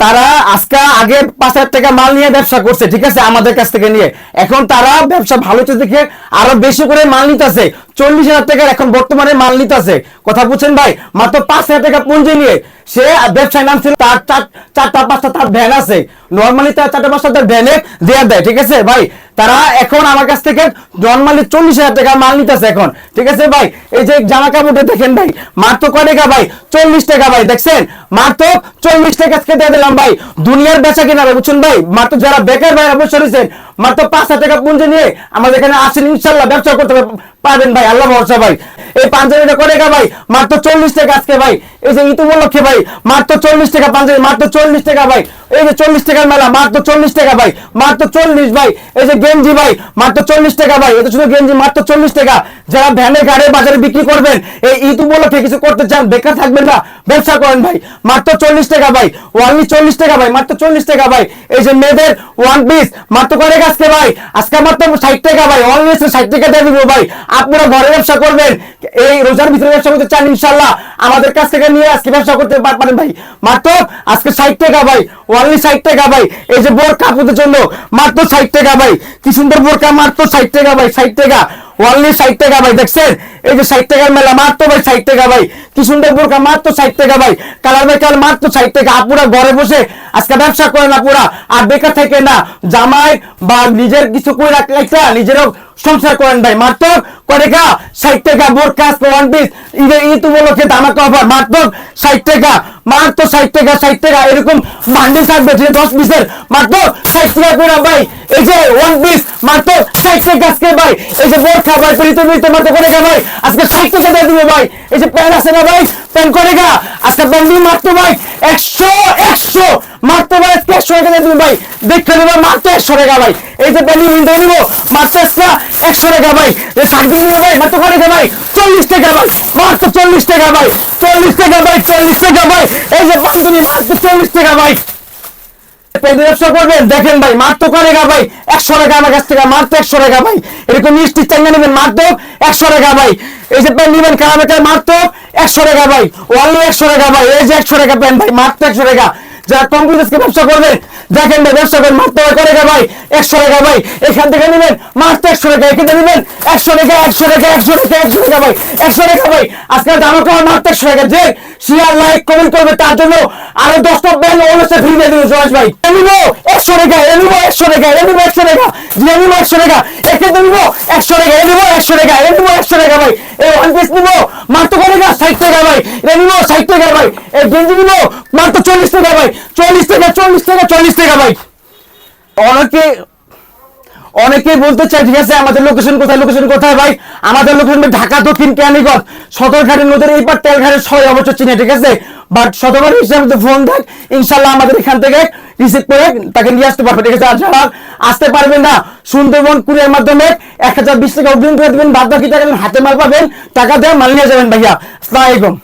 তারা আজকে আগে 5,000 টাকা মাল নিয়ে ব্যবসা করছে, ঠিক আছে, আমাদের কাছ থেকে নিয়ে। এখন তারা ব্যবসা ভালো হচ্ছে দেখে আরো বেশি করে মাল নিতেছে, 40,000 টাকার এখন বর্তমানে মাল নিতেছে। কথা বুঝছেন ভাই? মাত্র 5,000 টাকা পুঁজি নিয়ে সে ব্যবসায় নামছিল। তার 4টা-5টা তার ভ্যান আছে, নর্মালি তার 4টা-5টা তার ভ্যানে দেয়া দেয়, ঠিক আছে ভাই। তারা এখন আমার কাছ থেকে নর্মালি 40,000 টাকা মাল নিতেছে এখন, ঠিক আছে ভাই। এই যে জামা কাপড়টা দেখেন ভাই, মাত্র কয় টাকা ভাই? 40 টাকা ভাই, দেখছেন? মাত্র 40 টাকা আজকে দিয়ে দিলাম ভাই। দুনিয়ার বেচা কিনা ভাই, বুঝছেন ভাই? মাত্র যারা বেকার ভাই অবশ্যই রয়েছেন, মাত্র 5,000 টাকা পুঁজি নিয়ে আমাদের এখানে আসেন, ইনশাল্লাহ ব্যবসা করতে পারবেন ভাই, আল্লাহ ভরসা ভাই। এই পাঞ্জাবিটা কয় টাকা ভাই? মাত্র 40 টাকা আজকে ভাই। এই যে ঈদ উপলক্ষে ভাই মাত্র 40 টাকা পাঞ্জাবি, মাত্র 40 টাকা ভাই। এই যে 40 টাকার মেলা, মাত্র 40 টাকা ভাই, মাত্র 40 ভাই। এই যে গেঞ্জি ভাই মাত্র 40 টাকা ভাই, এটা শুধু গেঞ্জি মাত্র 40 টাকা। যারা ভ্যানে গাড়ি বাজারে বিক্রি করবেন, এই ঈদ উপলক্ষে কিছু করতে চান, বেকার থাকবেন না, ব্যবসা করেন ভাই, মাত্র 40 টাকা ভাই। ওয়ানলি 40 টাকা ভাই, মাত্র 40 টাকা ভাই। এই যে মেয়েদের ওয়ান পিস মাত্র কয় টাকা আজকে ভাই? আজকে মাত্র 60 টাকা ভাই, অনলি 60 টাকা দিয়ে দিব ভাই। আপনারা ঘরে ব্যবসা করবেন, এই রোজার ভিতরে ব্যবসা করতে চান, ইনশাল্লাহ আমাদের কাছ থেকে নিয়ে আজকে ব্যবসা করতে পারেন ভাই। মাত্র আজকে 60 টাকা ভাই, অনলি 60 টাকা ভাই। এই যে বোরকা আপনাদের জন্য মাত্র 60 টাকা ভাই, কি সুন্দর বোরকা, মাত্র 60 টাকা ভাই, 60 টাকা, অনলি 60 টাকা ভাই। দেখছেন? এই যে 60 টাকার মেলা, মাত্র ভাই 60 টাকা ভাই। কি সুন্দর বোরকা, মাত্র 60 টাকা ভাই। কালার বাই কালার, মাত্র 60 টাকা। আপুরা ঘরে বসে আজকে ব্যবসা করেন, আপুরা আর বেকার থেকে না, জামাই বা নিজের কিছু করে রাখলে নিজেরও সংসার করেন ভাই। মাত্র কয় টাকা? 60 টাকা। বোরকা ওয়ান পিস ঈদ উপলক্ষে ধামাকা অফার, মাত্র 60 টাকা, মাত্র 60 টাকা, 60 টাকা। এরকম বান্ডিল থাকবে 10 পিসের, মাত্র 60 টাকা করে ভাই। এই যে ওয়ান পিস মাত্র 60 টাকা আজকে ভাই। এই যে বোরকা ভাই মাত্র কয় টাকা ভাই? আজকে 60 টাকা দিয়ে দিব ভাই। এই যে প্যান্ট আছে না ভাই, প্যান্ট কয় টাকা? আজকে প্যান্ট দিব মাত্র ভাই 100 মাত্র ভাই, আজকে 100 টাকা দিয়ে দিব ভাই। দেখতে দেবো মাত্র 100 টাকা ভাই। এই যে প্যান্ট নিব মাত্র 100 টাকা ভাই। এই শার্ট দিব ভাই মাত্র কয় টাকা ভাই? 40 টাকা ভাই, মাত্র 40 টাকা ভাই, 40 টাকা ভাই, 40 টাকা ভাই। এই যে পাঞ্জাবি মাত্র 40 টাকা ভাই। ব্যবসা করবেন দেখেন ভাই, মাত্র কয় টাকা ভাই? 100 টাকা আমার কাছ থেকে, মাত্র 100 টাকা ভাই। এরকম মিষ্টি চাঙ্গা নেবেন মাত্র 100 টাকা ভাই। এই যে প্যান্ট নেবেন কালার মাত্র 100 টাকা ভাই, অনলি 100 টাকা ভাই। এই যে 100 টাকা প্যান্ট ভাই, মাত্র 100 টাকা। যারা কম্পিউটারকে ব্যবসা করবেন দেখেন ভাই, ব্যবসা করেন মাত্র কয় টাকা ভাই? 100 টাকা ভাই। এখান থেকে নেবেন মাত্র 100 টাকা, এখান থেকে নেবেন 100 টাকা, 100 টাকা, 100 টাকা, 100 টাকা ভাই, 100 টাকা ভাই। আজকাল দাম কম, মাত্র 100 টাকা। যে শেয়ার লাইক কমেন্ট করবে তার জন্য আরো 10টা ব্যাংক অবশ্যই ফ্রি দিয়ে দিল জয়েশ ভাই। নিব 100 টাকা, নিব 100 টাকা, নিব 100 টাকা, যে নিব 100 টাকা, এখানে নিব 100 টাকা, নিব 100 টাকা, নিব 100 টাকা ভাই। এই ওয়ান পিস নিব মাত্র কয় টাকা? 60 টাকা ভাই। নিব 60 টাকা ভাই। এই গেঞ্জি নিব মাত্র 40 টাকা ভাই, 40 টাকা, 40 টাকা, 40 টাকা ভাই। অনেকেই বলতে চাই, ঠিক আছে, আমাদের লোকেশন কোথায়? লোকেশন কোথায় ভাই? আমাদের লোকেশন ঢাকা দক্ষিণ কেরানীগঞ্জ, সদরঘাটের নদীর এই পার তেলঘাটের সবাই অবশ্যই চিনে, ঠিক আছে। বাট শতবার হিসাবে ফোন দেখ, ইনশাল্লাহ আমাদের এখান থেকে রিসিভ করে তাকে নিয়ে আসতে পারবে, ঠিক আছে। আর যারা আসতে পারবেন না, সুন্দরবন কুরিয়ার মাধ্যমে 1020 টাকা অগ্রিম করে দেবেন, বাদ বাকি টাকা হাতে মাল পাবেন, টাকা দেওয়া মাল নিয়ে যাবেন ভাইয়া। আসসালামু আলাইকুম।